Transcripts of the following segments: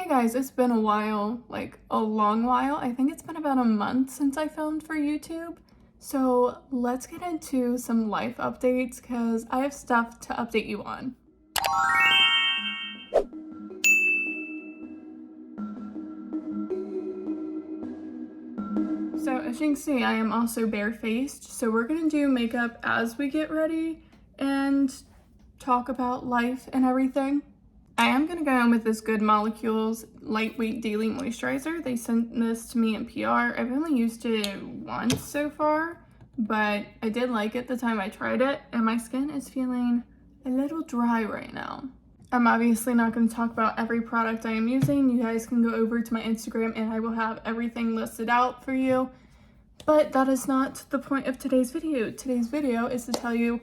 Hey guys, it's been a while, like a long while. I think it's been about a month since I filmed for YouTube. So let's get into some life updates because I have stuff to update you on. So as you can see, I am also barefaced. So we're gonna do makeup as we get ready and talk about life and everything. I am going to go in with this Good Molecules Lightweight Daily Moisturizer. They sent this to me in PR. I've only used it once so far, but I did like it the time I tried it, and my skin is feeling a little dry right now. I'm obviously not going to talk about every product I am using. You guys can go over to my Instagram and I will have everything listed out for you. But that is not the point of today's video. Today's video is to tell you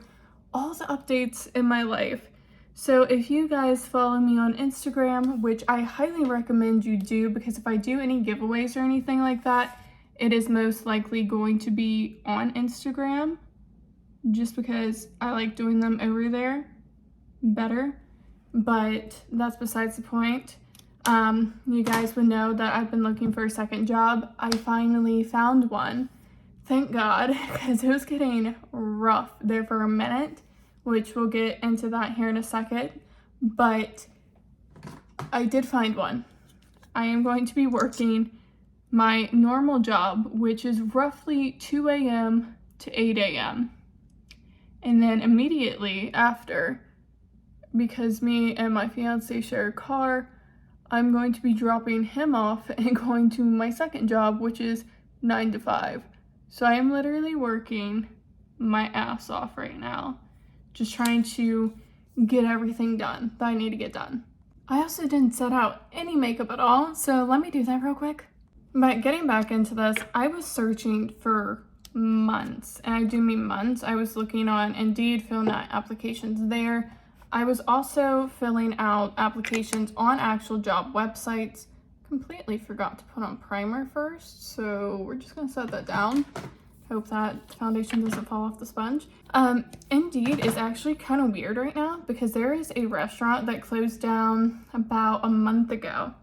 all the updates in my life. So if you guys follow me on Instagram, which I highly recommend you do, because if I do any giveaways or anything like that, it is most likely going to be on Instagram, just because I like doing them over there better. But that's besides the point. You guys would know that I've been looking for a second job. I finally found one. Thank God, because it was getting rough there for a minute, which we'll get into that here in a second, but I did find one. I am going to be working my normal job, which is roughly 2 a.m. to 8 a.m. And then immediately after, because me and my fiance share a car, I'm going to be dropping him off and going to my second job, which is 9 to 5. So I am literally working my ass off right now, just trying to get everything done that I need to get done. I also didn't set out any makeup at all, so let me do that real quick. But getting back into this, I was searching for months, and I do mean months. I was looking on Indeed, filling out applications there. I was also filling out applications on actual job websites. Completely forgot to put on primer first, so we're just gonna set that down. Hope that foundation doesn't fall off the sponge. Indeed is actually kind of weird right now because there is a restaurant that closed down about a month ago.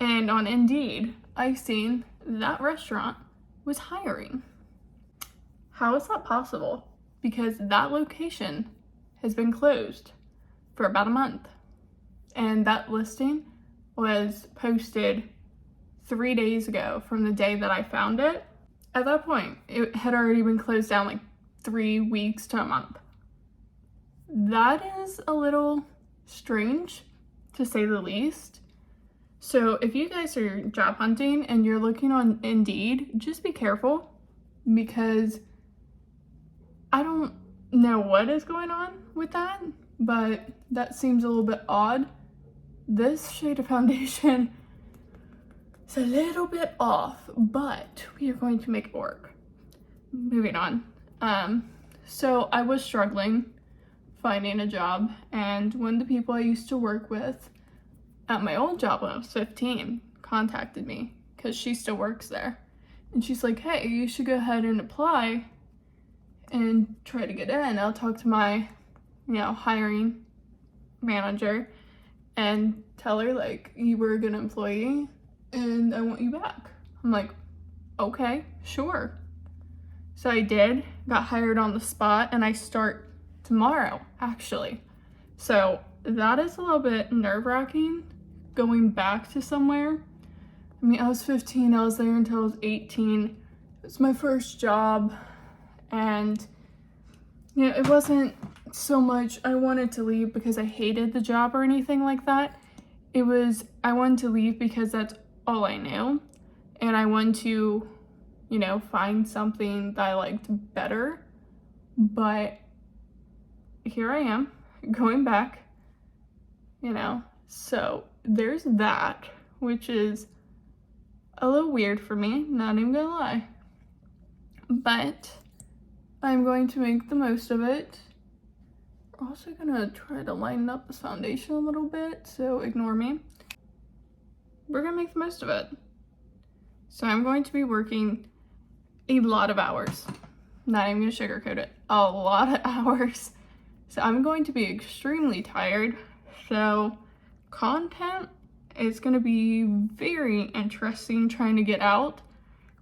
And on Indeed, I've seen that restaurant was hiring. How is that possible? Because that location has been closed for about a month. And that listing was posted 3 days ago from the day that I found it. At that point, it had already been closed down like 3 weeks to a month. That is a little strange, to say the least. So if you guys are job hunting and you're looking on Indeed, just be careful, because I don't know what is going on with that, but that seems a little bit odd. This shade of foundation, it's a little bit off, but we are going to make it work. Moving on. So I was struggling finding a job, and one of the people I used to work with at my old job when I was 15 contacted me because she still works there. And she's like, hey, you should go ahead and apply and try to get in. I'll talk to my, hiring manager and tell her, like, you were a good employee and I want you back. I'm like, okay, sure. So I did, got hired on the spot, and I start tomorrow, actually. So that is a little bit nerve-wracking, going back to somewhere. I mean, I was 15, I was there until I was 18. It was my first job, and it wasn't so much I wanted to leave because I hated the job or anything like that. It was, I wanted to leave because that's all I knew, and I wanted to, find something that I liked better. But here I am, going back, so there's that, which is a little weird for me, not even gonna lie. But I'm going to make the most of it. We're also gonna try to lighten up this foundation a little bit, so ignore me. We're gonna make the most of it. So I'm going to be working a lot of hours. Not even gonna sugarcoat it. A lot of hours. So I'm going to be extremely tired. So content it's going to be very interesting trying to get out,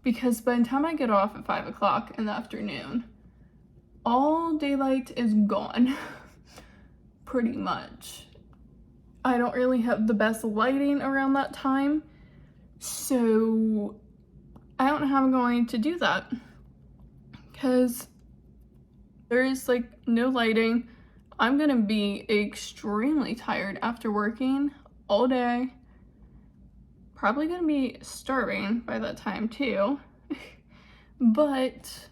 because by the time I get off at 5 o'clock in the afternoon, all daylight is gone, pretty much. I don't really have the best lighting around that time, so I don't know how I'm going to do that, because there is like no lighting. I'm gonna be extremely tired after working all day. Probably gonna be starving by that time too. But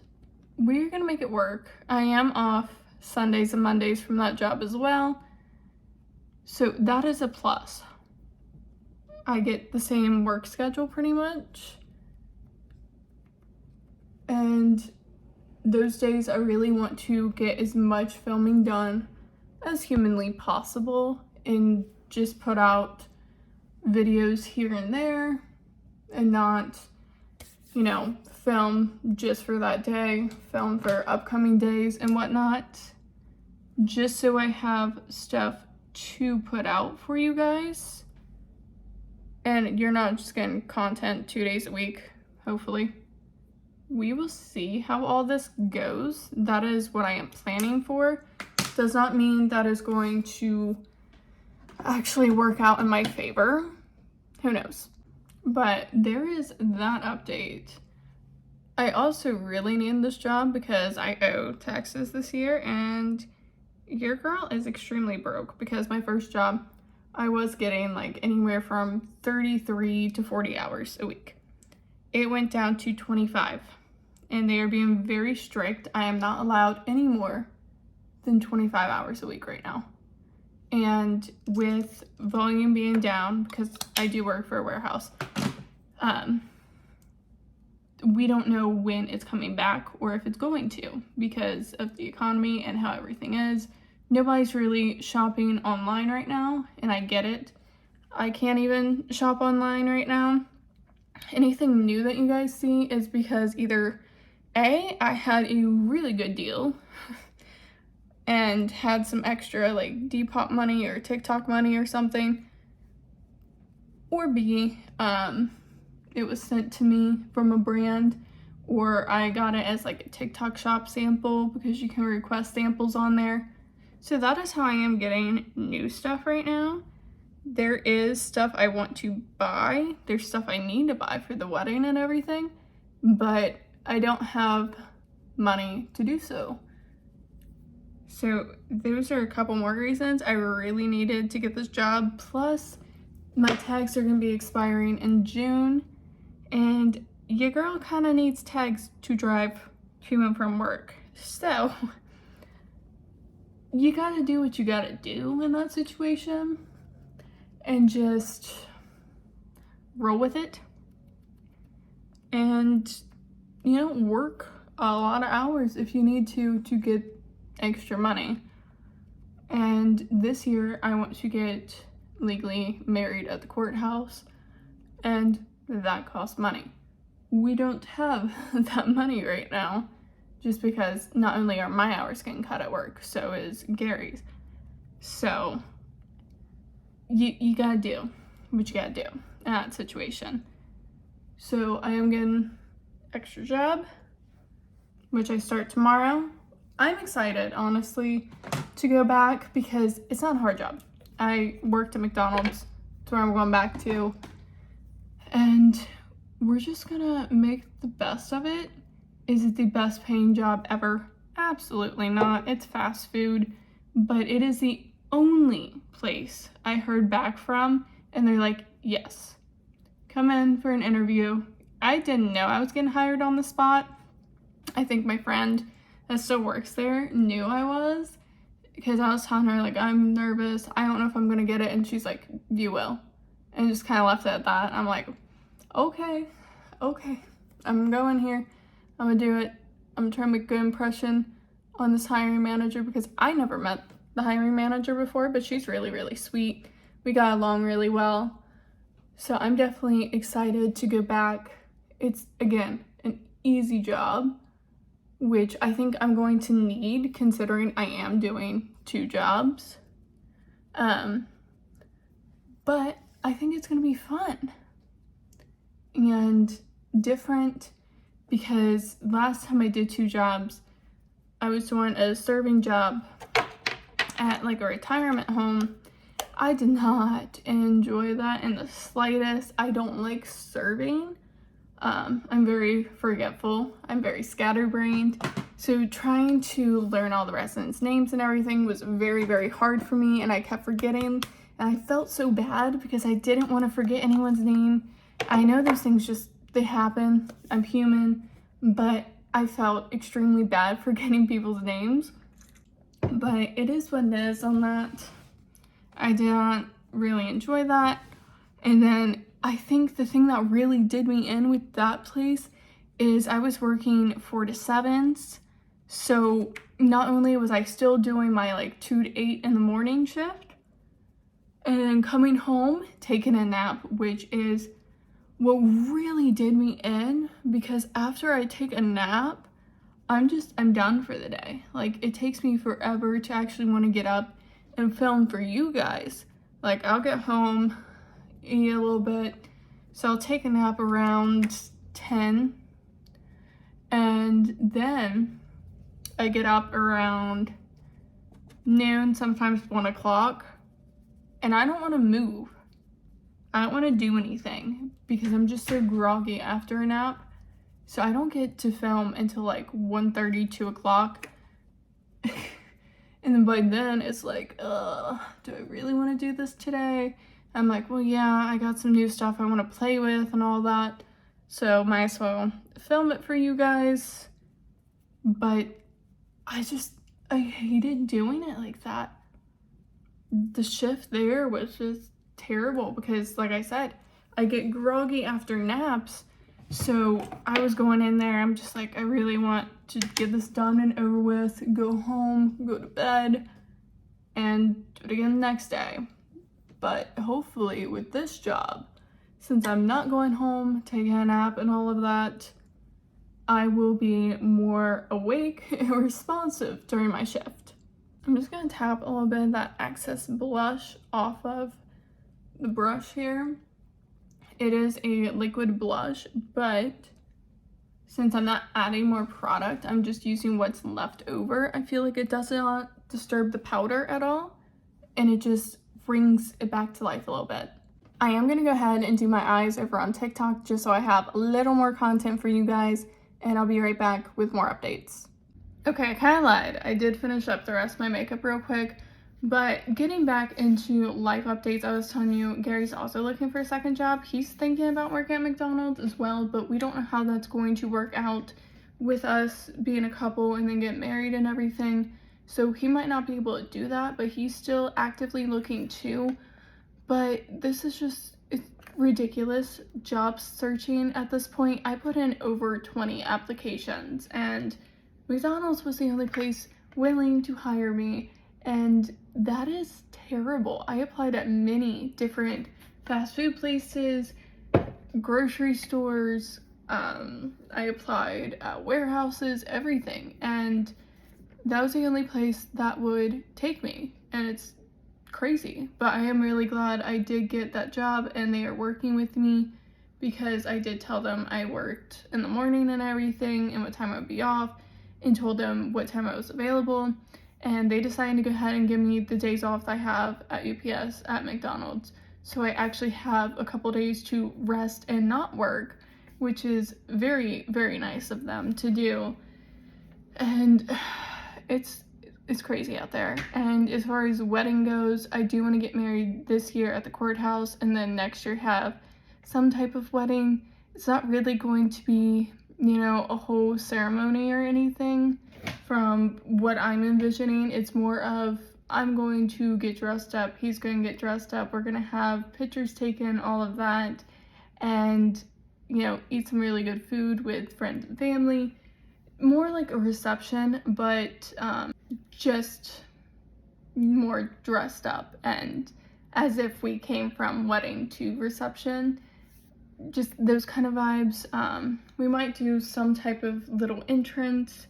we're gonna make it work. I am off Sundays and Mondays from that job as well. So that is a plus. I get the same work schedule pretty much. And those days I really want to get as much filming done as humanly possible and just put out videos here and there and not, film just for that day, film for upcoming days and whatnot, just so I have stuff to put out for you guys. And you're not just getting content 2 days a week, hopefully. We will see how all this goes. That is what I am planning for. Does not mean that is going to actually work out in my favor. Who knows? But there is that update. I also really need this job because I owe taxes this year, and your girl is extremely broke because my first job, I was getting like anywhere from 33 to 40 hours a week. It went down to 25, and they are being very strict. I am not allowed any more than 25 hours a week right now. And with volume being down, because I do work for a warehouse, we don't know when it's coming back or if it's going to, because of the economy and how everything is. Nobody's really shopping online right now, and I get it. I can't even shop online right now. Anything new that you guys see is because either A, I had a really good deal and had some extra like Depop money or TikTok money or something, or B, it was sent to me from a brand, or I got it as like a TikTok shop sample because you can request samples on there. So that is how I am getting new stuff right now. There is stuff I want to buy. There's stuff I need to buy for the wedding and everything, but I don't have money to do so. So those are a couple more reasons I really needed to get this job. Plus, my tags are going to be expiring in June, and your girl kind of needs tags to drive to and from work. So you got to do what you got to do in that situation and just roll with it and, work a lot of hours if you need to get extra money. And this year I want to get legally married at the courthouse, and that costs money. We don't have that money right now, just because not only are my hours getting cut at work, so is Gary's. So you gotta do what you gotta do in that situation. So I am getting extra job, which I start tomorrow. I'm excited, honestly, to go back because it's not a hard job. I worked at McDonald's, that's where I'm going back to, and we're just gonna make the best of it. Is it the best paying job ever? Absolutely not. It's fast food, but it is the only place I heard back from, and they're like, yes, come in for an interview. I didn't know I was getting hired on the spot. I think my friend that still works there knew I was, because I was telling her, like, I'm nervous, I don't know if I'm gonna get it, and she's like, you will, and just kind of left it at that. I'm like, okay, I'm going here, I'm gonna do it, I'm trying to make a good impression on this hiring manager, because I never met the hiring manager before, but she's really, really sweet. We got along really well, so I'm definitely excited to go back. It's, again, an easy job, which I think I'm going to need considering I am doing 2 jobs. But I think it's gonna be fun and different, because last time I did 2 jobs, I was doing a serving job at like a retirement home. I did not enjoy that in the slightest. I don't like serving. I'm very forgetful. I'm very scatterbrained. So trying to learn all the residents' names and everything was very, very hard for me, and I kept forgetting. And I felt so bad because I didn't want to forget anyone's name. I know those things just, they happen. I'm human. But I felt extremely bad forgetting people's names. But it is what it is on that. I did not really enjoy that. And then I think the thing that really did me in with that place is I was working 4 to 7s. So not only was I still doing my like 2 to 8 in the morning shift, and then coming home, taking a nap, which is what really did me in, because after I take a nap, I'm done for the day. Like, it takes me forever to actually want to get up and film for you guys. Like, I'll get home, eat a little bit, so I'll take a nap around 10, and then I get up around noon, sometimes 1 o'clock, and I don't want to move. I don't want to do anything because I'm just so groggy after a nap. So I don't get to film until like 1:30, 2 o'clock. And then by then it's like, do I really want to do this today? I'm like, well, yeah, I got some new stuff I want to play with and all that. So might as well film it for you guys. But I hated doing it like that. The shift there was just terrible because, like I said, I get groggy after naps. So I was going in there, I'm just like, I really want to get this done and over with, go home, go to bed, and do it again the next day. But hopefully with this job, since I'm not going home, taking a nap and all of that, I will be more awake and responsive during my shift. I'm just gonna tap a little bit of that excess blush off of the brush here. It is a liquid blush, but since I'm not adding more product, I'm just using what's left over. I feel like it does not disturb the powder at all, and it just brings it back to life a little bit. I am gonna go ahead and do my eyes over on TikTok just so I have a little more content for you guys, and I'll be right back with more updates. Okay, I kind of lied. I did finish up the rest of my makeup real quick. But getting back into life updates, I was telling you, Gary's also looking for a second job. He's thinking about working at McDonald's as well, but we don't know how that's going to work out with us being a couple and then get married and everything. So he might not be able to do that, but he's still actively looking too. But this is just, it's ridiculous job searching at this point. I put in over 20 applications and McDonald's was the only place willing to hire me. And that is terrible. I applied at many different fast food places, grocery stores, I applied at warehouses, everything. And that was the only place that would take me. And it's crazy. But I am really glad I did get that job and they are working with me, because I did tell them I worked in the morning and everything and what time I would be off, and told them what time I was available. And they decided to go ahead and give me the days off I have at UPS at McDonald's. So I actually have a couple days to rest and not work, which is very, very nice of them to do. And it's crazy out there. And as far as wedding goes, I do want to get married this year at the courthouse, and then next year have some type of wedding. It's not really going to be, you know, a whole ceremony or anything. From what I'm envisioning, it's more of, I'm going to get dressed up, he's going to get dressed up, we're going to have pictures taken, all of that, and, you know, eat some really good food with friends and family. More like a reception, but just more dressed up and as if we came from wedding to reception. Just those kind of vibes. We might do some type of little entrance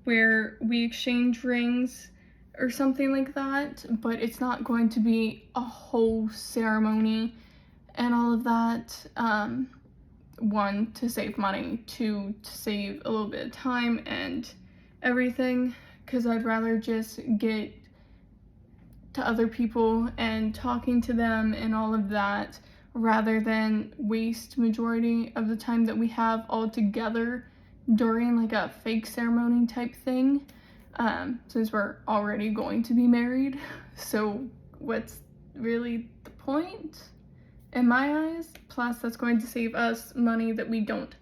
where we exchange rings or something like that, but it's not going to be a whole ceremony. and all of that. One, to save money, two, to save a little bit of time and everything, because I'd rather just get to other people and talking to them and all of that rather than waste majority of the time that we have all together during like a fake ceremony type thing, since we're already going to be married. So what's really the point in my eyes? Plus that's going to save us money that we don't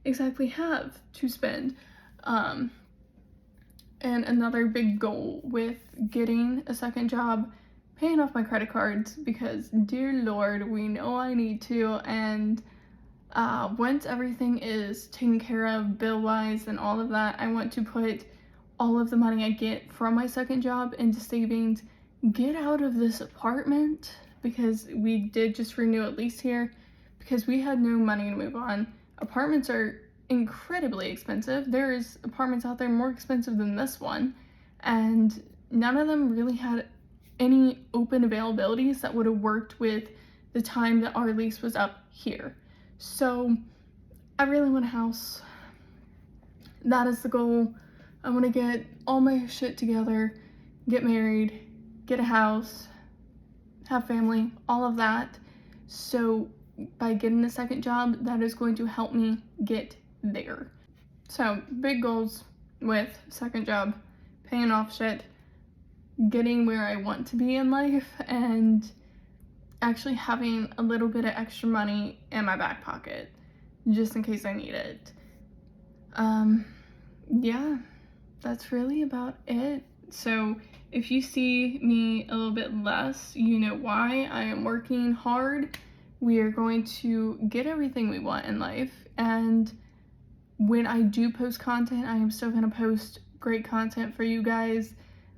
exactly have to spend. And another big goal with getting a second job, paying off my credit cards, because dear Lord, we know I need to. And once everything is taken care of bill-wise and all of that, I want to put all of the money I get from my second job into savings, get out of this apartment, because we did just renew a lease here because we had no money to move on. Apartments are incredibly expensive. There's apartments out there more expensive than this one, and none of them really had any open availabilities that would have worked with the time that our lease was up here. So I really want a house. That is the goal. I want to get all my shit together, get married, get a house, have family, all of that. So by getting a second job, that is going to help me get there. So big goals with second job, paying off shit, getting where I want to be in life, and actually having a little bit of extra money in my back pocket just in case I need it. Yeah, that's really about it. So if you see me a little bit less, you know why. I am working hard. We are going to get everything we want in life, and when I do post content, I am still going to post great content for you guys.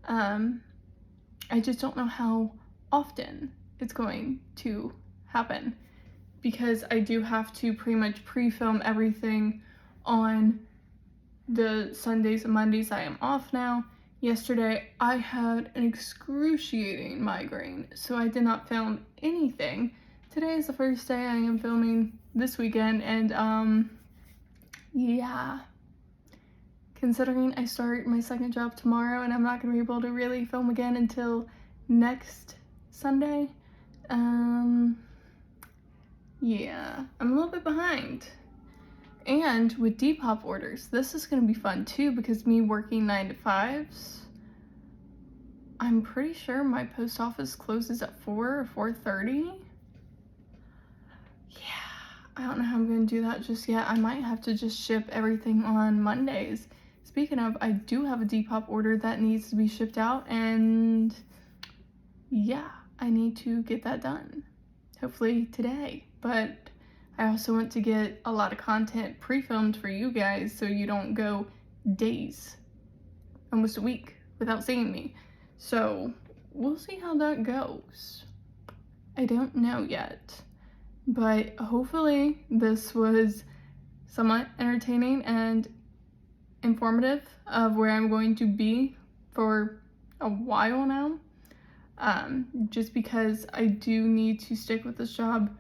I just don't know how often it's going to happen, because I do have to pretty much pre-film everything on the Sundays and Mondays I am off now. Yesterday, I had an excruciating migraine, so I did not film anything. Today is the first day I am filming this weekend, and yeah, considering I start my second job tomorrow and I'm not going to be able to really film again until next Sunday, yeah, I'm a little bit behind. And with Depop orders, this is going to be fun too, because me working 9 to 5s, I'm pretty sure my post office closes at 4 or 4:30. Yeah, I don't know how I'm going to do that just yet. I might have to just ship everything on Mondays. Speaking of, I do have a Depop order that needs to be shipped out, and yeah, I need to get that done. Hopefully today, but I also want to get a lot of content pre-filmed for you guys so you don't go days, almost a week, without seeing me. So we'll see how that goes. I don't know yet, but hopefully this was somewhat entertaining and informative of where I'm going to be for a while now. Just because I do need to stick with this job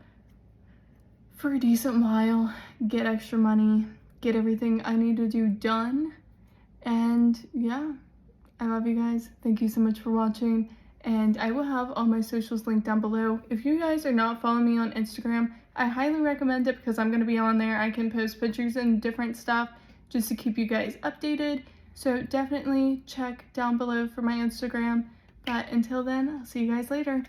for a decent while, get extra money, get everything I need to do done, and yeah, I love you guys. Thank you so much for watching, and I will have all my socials linked down below. If you guys are not following me on Instagram, I highly recommend it, because I'm going to be on there. I can post pictures and different stuff just to keep you guys updated, so definitely check down below for my Instagram. But until then, I'll see you guys later.